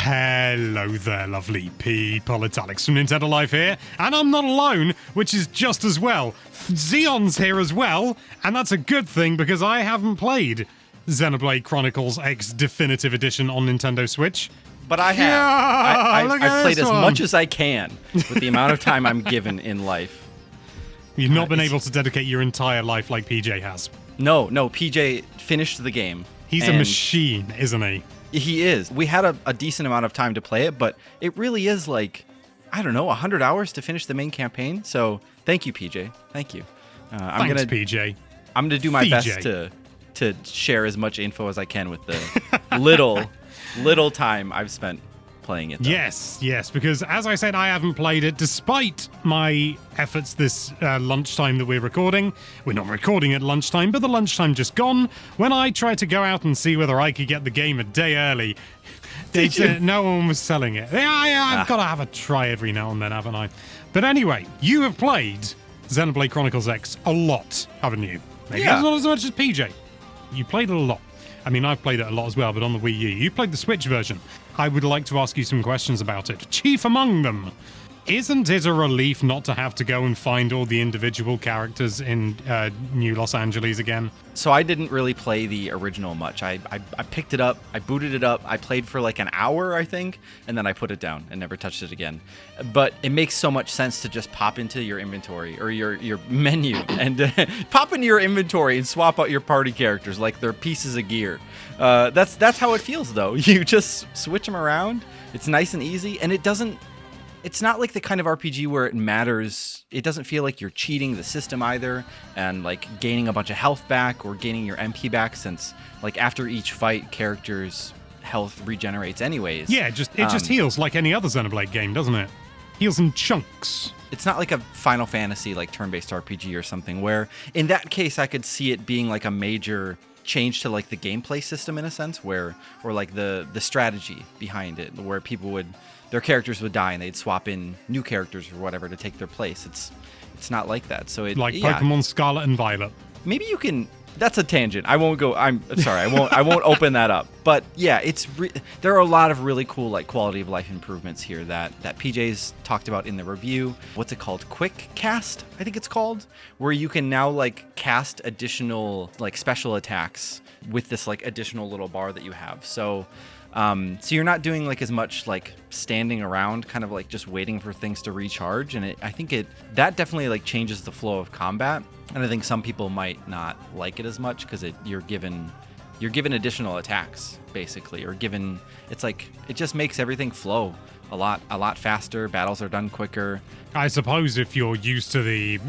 Hello there, lovely people. It's Alex from Nintendo Life here, and I'm not alone, which is just as well. Xeon's here as well, and that's a good thing because I haven't played Xenoblade Chronicles X Definitive Edition on Nintendo Switch. But I have. Yeah, I've played as much as I can with the amount of time I'm given in life. You've not been able to dedicate your entire life like PJ has. No, PJ finished the game. He's a machine, isn't he? He is. We had a decent amount of time to play it, but it really is like, I don't know, 100 hours to finish the main campaign. So thank you, PJ. Thank you. Thanks, PJ. I'm going to do my best to share as much info as I can with the little time I've spent playing it, though. Yes, because as I said, I haven't played it despite my efforts this lunchtime that we're recording. We're not recording at lunchtime, but the lunchtime just gone when I tried to go out and see whether I could get the game a day early. No one was selling it. I've got to have a try every now and then, haven't I? But anyway, you have played Xenoblade Chronicles X a lot, haven't you? Maybe not as much as PJ. You played it a lot. I mean, I've played it a lot as well, but on the Wii U. You played the Switch version. I would like to ask you some questions about it. Chief among them, isn't it a relief not to have to go and find all the individual characters in New Los Angeles again? So I didn't really play the original much. I picked it up, I booted it up, I played for like an hour, I think, and then I put it down and never touched it again. But it makes so much sense to just pop into your inventory or your menu and pop into your inventory and swap out your party characters like they're pieces of gear. That's how it feels, though. You just switch them around. It's nice and easy, and it's not like the kind of RPG where it matters. It doesn't feel like you're cheating the system either and like gaining a bunch of health back or gaining your MP back, since like after each fight, characters' health regenerates anyways. Yeah, it just heals like any other Xenoblade game, doesn't it? Heals in chunks. It's not like a Final Fantasy like turn-based RPG or something where in that case I could see it being like a major change to like the gameplay system in a sense or like the strategy behind it, where their characters would die and they'd swap in new characters or whatever to take their place. It's not like that. So Pokemon Scarlet and Violet. Maybe you can. That's a tangent. I won't go. I'm sorry. I won't open that up. But yeah, there are a lot of really cool like quality of life improvements here that PJ's talked about in the review. What's it called? Quick cast, I think it's called, where you can now like cast additional like special attacks with this like additional little bar that you have. So you're not doing like as much like standing around, kind of like just waiting for things to recharge, and I think that definitely like changes the flow of combat. And I think some people might not like it as much because you're given additional attacks basically, or it's like it just makes everything flow a lot faster. Battles are done quicker. I suppose if you're used to the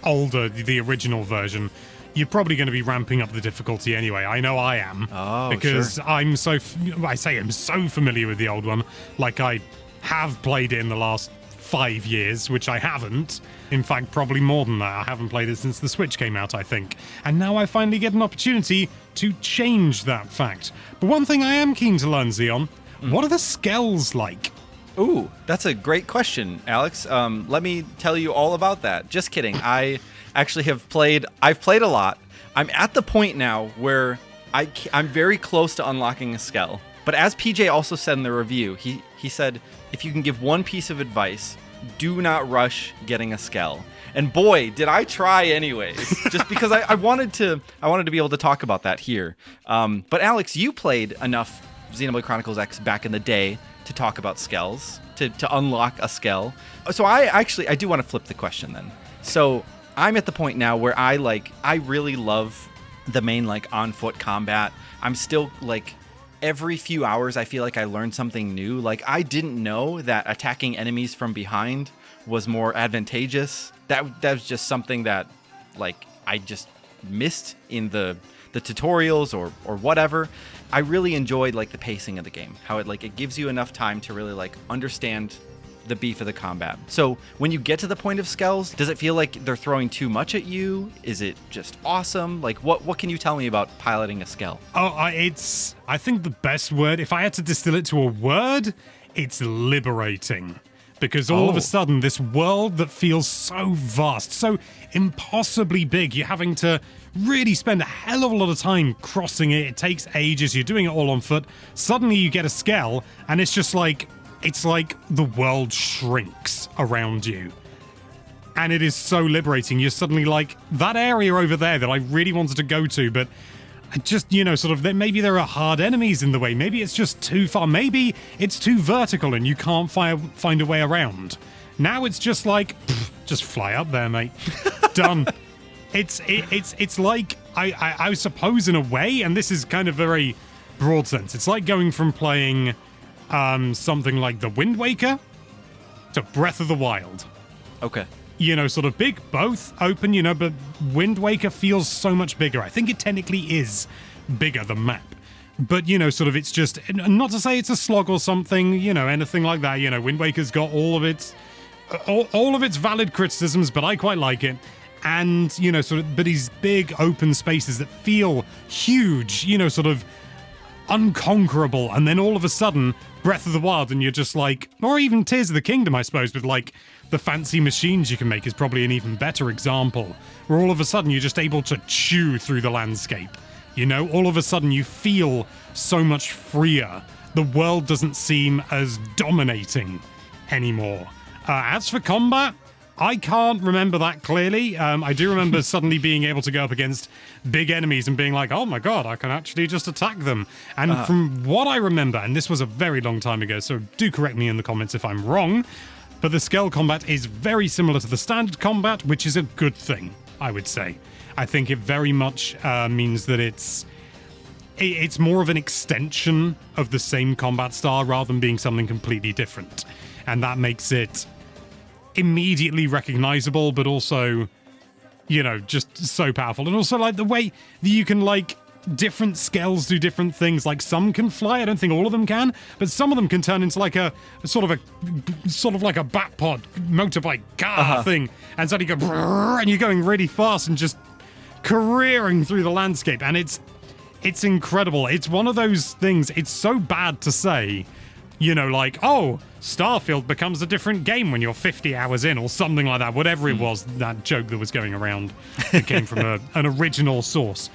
original version, you're probably going to be ramping up the difficulty anyway. I know I am. Oh, because sure. I'm so familiar with the old one. Like I have played it in the last 5 years, which I haven't. In fact, probably more than that. I haven't played it since the Switch came out, I think. And now I finally get an opportunity to change that fact. But one thing I am keen to learn, Xeon, what are the skells like? Ooh, that's a great question, Alex. Let me tell you all about that. Just kidding. I actually I've played a lot. I'm at the point now where I'm very close to unlocking a skell. But as PJ also said in the review, he said, if you can give one piece of advice, do not rush getting a skell. And boy, did I try anyways, just because I wanted to be able to talk about that here. But Alex, you played enough Xenoblade Chronicles X back in the day to talk about skells, to unlock a skell. So I do want to flip the question then. So I'm at the point now where I really love the main like on foot combat. I'm still like every few hours I feel like I learned something new. Like I didn't know that attacking enemies from behind was more advantageous. That was just something that like I just missed in the tutorials or whatever. I really enjoyed like the pacing of the game, how it gives you enough time to really like understand the beef of the combat. So when you get to the point of skells, does it feel like they're throwing too much at you? Is it just awesome? Like what can you tell me about piloting a skell? I think the best word, if I had to distill it to a word, it's liberating. because all of Oh. a sudden this world that feels so vast, so impossibly big, you're having to really spend a hell of a lot of time crossing it. It takes ages. You're doing it all on foot. Suddenly you get a scale, and it's just like, it's like the world shrinks around you. And it is so liberating. You're suddenly like, that area over there that I really wanted to go to, but I just, sort of, maybe there are hard enemies in the way. Maybe it's just too far. Maybe it's too vertical and you can't find a way around. Now it's just like, just fly up there, mate. Done. It's like, I suppose in a way, and this is kind of very broad sense, it's like going from playing something like The Wind Waker to Breath of the Wild. Okay. Sort of big, both open, but Wind Waker feels so much bigger. I think it technically is bigger, the map. But, sort of it's just, not to say it's a slog or something, anything like that. Wind Waker's got all of its valid criticisms, but I quite like it. And, but these big open spaces that feel huge, sort of unconquerable. And then all of a sudden, Breath of the Wild, and you're just like, or even Tears of the Kingdom, I suppose, with like the fancy machines you can make is probably an even better example, where all of a sudden you're just able to chew through the landscape. All of a sudden you feel so much freer. The world doesn't seem as dominating anymore. As for combat, I can't remember that clearly. I do remember suddenly being able to go up against big enemies and being like, oh my god, I can actually just attack them. And from what I remember, and this was a very long time ago, so do correct me in the comments if I'm wrong, but the scale combat is very similar to the standard combat, which is a good thing, I would say. I think it very much means that it's more of an extension of the same combat style rather than being something completely different. And that makes it immediately recognizable, but also, just so powerful. And also, like, the way that you can, like, different scales do different things. Like, some can fly. I don't think all of them can, but some of them can turn into like a sort of like a bat pod motorbike car thing, and suddenly you go brrr, and you're going really fast and just careering through the landscape, and it's incredible. It's one of those things, it's so bad to say, like, oh, Starfield becomes a different game when you're 50 hours in, or something like that, whatever it was, that joke that was going around that came from an original source.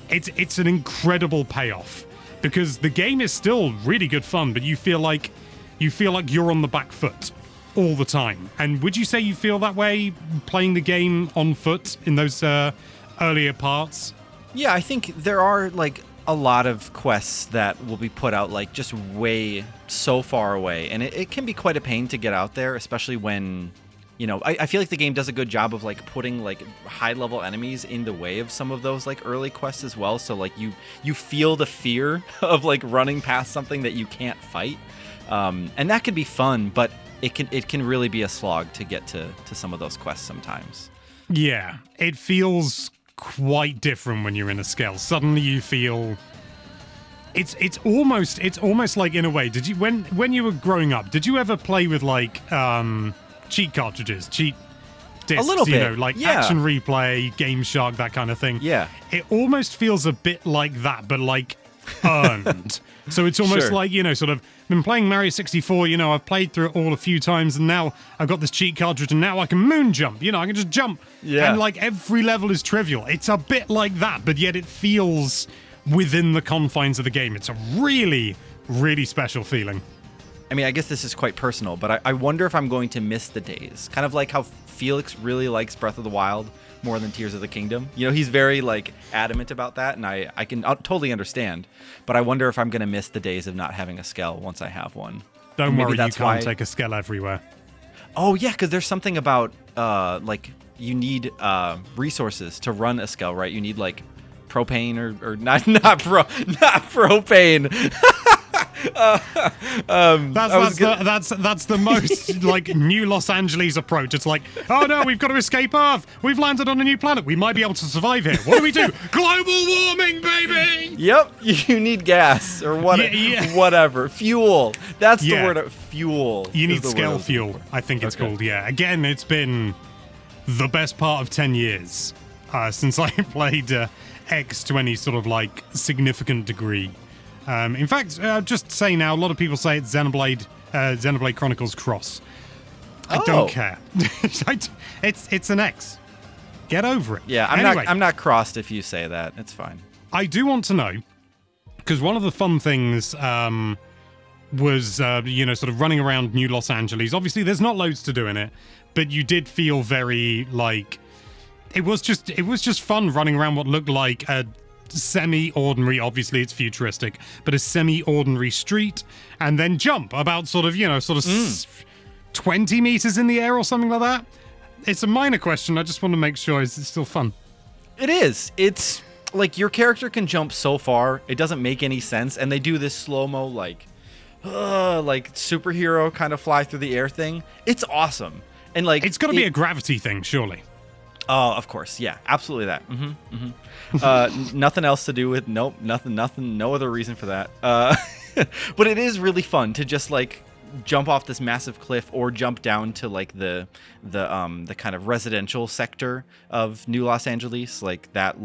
It's an incredible payoff, because the game is still really good fun, but you feel like you're on the back foot all the time. And would you say you feel that way playing the game on foot in those earlier parts? Yeah, I think there are like a lot of quests that will be put out like just way so far away, and it can be quite a pain to get out there, especially when I feel like the game does a good job of like putting like high level enemies in the way of some of those like early quests as well. So like you feel the fear of like running past something that you can't fight, and that can be fun, but it can really be a slog to get to some of those quests sometimes. Yeah, it feels quite different when you're in a scale. Suddenly you feel it's almost like, in a way, did you when you were growing up, did you ever play with like cheat cartridges, cheat discs, a little bit, like yeah. Action Replay, Game Shark, that kind of thing? Yeah, it almost feels a bit like that, but like earned. So it's almost like, sort of been playing Mario 64, I've played through it all a few times, and now I've got this cheat cartridge, and now I can moon jump, I can just jump. Yeah. And like every level is trivial. It's a bit like that, but yet it feels within the confines of the game. It's a really, really special feeling. I mean, I guess this is quite personal, but I wonder if I'm going to miss the days. Kind of like how Felix really likes Breath of the Wild more than Tears of the Kingdom. He's very like adamant about that, and I can totally understand. But I wonder if I'm going to miss the days of not having a Skell once I have one. Don't worry, you can't take a Skell everywhere. Oh yeah, because there's something about like you need resources to run a Skell, right? You need like propane or not propane. That's the most like new Los Angeles approach. It's like, oh no, we've got to escape Earth. We've landed on a new planet. We might be able to survive here. What do? Global warming, baby. Yep, you need gas or whatever. Fuel. That's the word. Fuel. You need scale fuel, I think it's called. Yeah. Again, it's been the best part of 10 years since I played X to any sort of like significant degree. In fact, just say now, a lot of people say it's Xenoblade Chronicles Cross. I don't care. It's an X. Get over it. Yeah, I'm not crossed if you say that. It's fine. I do want to know, because one of the fun things was, sort of running around New Los Angeles. Obviously, there's not loads to do in it, but you did feel very, like... It was just fun running around what looked like a semi-ordinary, obviously it's futuristic, but a semi-ordinary street, and then jump about 20 meters in the air or something like that. It's a minor question. I just want to make sure it's still fun. It is. It's like your character can jump so far, it doesn't make any sense, and they do this slow-mo like superhero kind of fly through the air thing. It's awesome. And like it's got to be a gravity thing, surely. Oh, of course. Yeah, absolutely that. Nothing else to do with. Nope. Nothing. No other reason for that. But it is really fun to just like jump off this massive cliff or jump down to like the kind of residential sector of New Los Angeles. Like that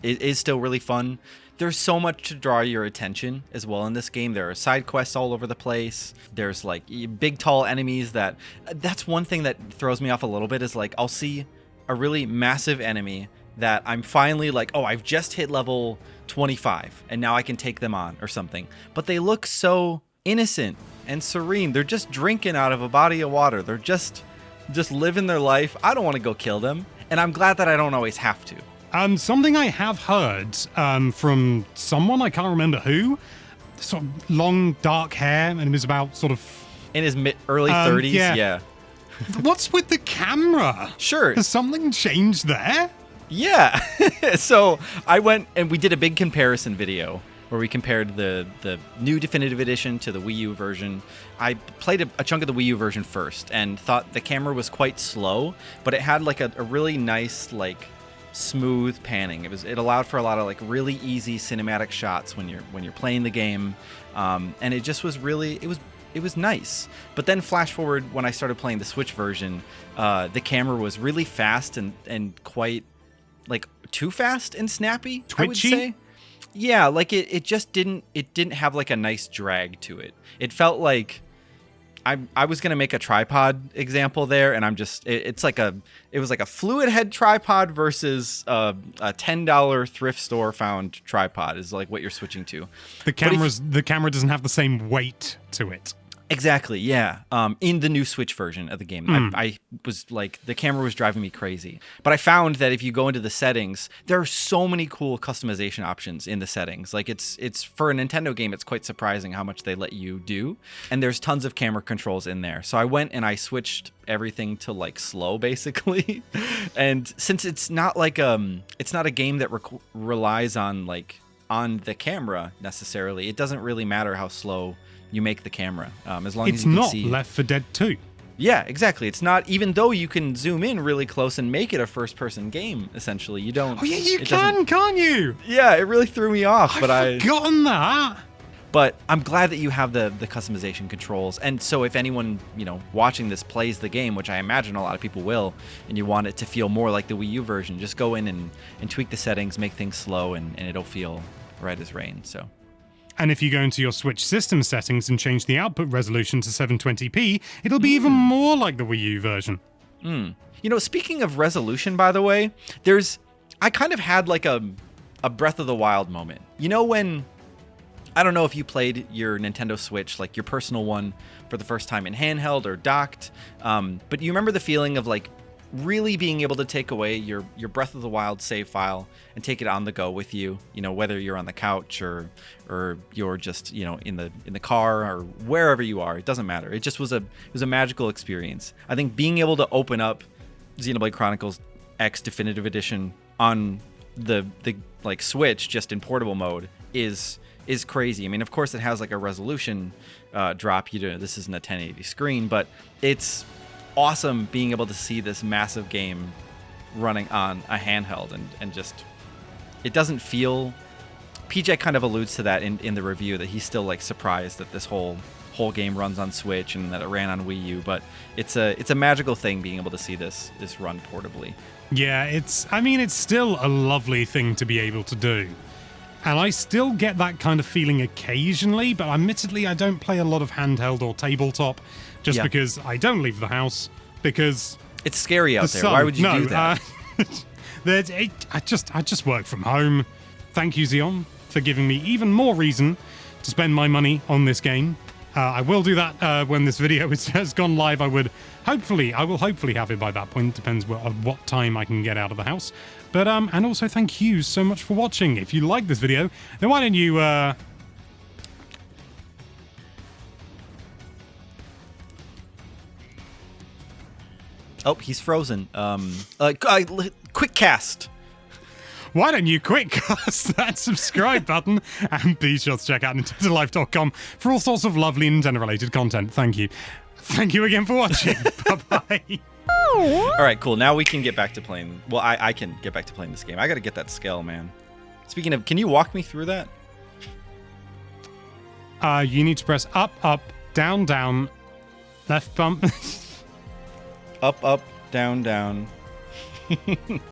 it is still really fun. There's so much to draw your attention as well in this game. There are side quests all over the place. There's like big, tall enemies that's one thing that throws me off a little bit is like I'll see a really massive enemy that I'm finally like, oh, I've just hit level 25 and now I can take them on or something. But they look so innocent and serene. They're just drinking out of a body of water. They're just living their life. I don't want to go kill them. And I'm glad that I don't always have to. Something I have heard from someone, I can't remember who, sort of long dark hair, and it was about sort of... In his early 30s, yeah. What's with the camera? Sure. Has something changed there? Yeah. So I went and we did a big comparison video where we compared the new definitive edition to the Wii U version. I played a chunk of the Wii U version first and thought the camera was quite slow, but it had like a really nice, like smooth panning. It allowed for a lot of like really easy cinematic shots when you're playing the game. And it just was really, it was nice. But then flash forward when I started playing the Switch version, the camera was really fast and quite like too fast and snappy, twitchy? I would say. Yeah, like it just didn't have like a nice drag to it. It felt like I was gonna make a tripod example there, and I'm just it was like a fluid head tripod versus a $10 thrift store found tripod is like what you're switching to. The camera doesn't have the same weight to it. Exactly, yeah. In the new Switch version of the game, I was like, the camera was driving me crazy. But I found that if you go into the settings, there are so many cool customization options in the settings. Like it's for a Nintendo game, it's quite surprising how much they let you do. And there's tons of camera controls in there. So I went and I switched everything to like slow, basically. And since it's not like it's not a game that relies on the camera necessarily, it doesn't really matter how slow you make the camera, as long as you can see. It's not Left 4 Dead 2. Yeah, exactly. It's not, even though you can zoom in really close and make it a first-person game, essentially. You don't... Oh, yeah, you can't you? Yeah, it really threw me off, but I've forgotten that. But I'm glad that you have the customization controls. And so if anyone, watching this plays the game, which I imagine a lot of people will, and you want it to feel more like the Wii U version, just go in and tweak the settings, make things slow, and it'll feel right as rain, so... And if you go into your Switch system settings and change the output resolution to 720p, it'll be even more like the Wii U version. Speaking of resolution, by the way, I kind of had like a Breath of the Wild moment. When, I don't know if you played your Nintendo Switch, like your personal one, for the first time in handheld or docked, but you remember the feeling of like really being able to take away your Breath of the Wild save file and take it on the go with you, whether you're on the couch or you're just, in the car or wherever you are, it doesn't matter. It just was a magical experience. I think being able to open up Xenoblade Chronicles X Definitive Edition on the like Switch just in portable mode is crazy. I mean, of course it has like a resolution drop. This isn't a 1080 screen, but it's awesome being able to see this massive game running on a handheld and just it doesn't feel... PJ kind of alludes to that in the review, that he's still like surprised that this whole game runs on Switch and that it ran on Wii U, but it's a magical thing being able to see this run portably. Yeah, it's still a lovely thing to be able to do. And I still get that kind of feeling occasionally, but admittedly I don't play a lot of handheld or tabletop just because I don't leave the house because it's scary out there. Why would you do that? I just work from home. Thank you, Xeon, for giving me even more reason to spend my money on this game. I will do that when this video has gone live. I will hopefully have it by that point. Depends what time I can get out of the house. But and also thank you so much for watching. If you like this video, then why don't you Oh, he's frozen. Quick cast. Why don't you quick cast that subscribe button and be sure to check out nintendolife.com for all sorts of lovely Nintendo-related content. Thank you. Thank you again for watching. Bye-bye. All right, cool. Now we can get back to playing. Well, I can get back to playing this game. I got to get that scale, man. Speaking of, can you walk me through that? You need to press up, up, down, down, left bump. Up, up, down, down.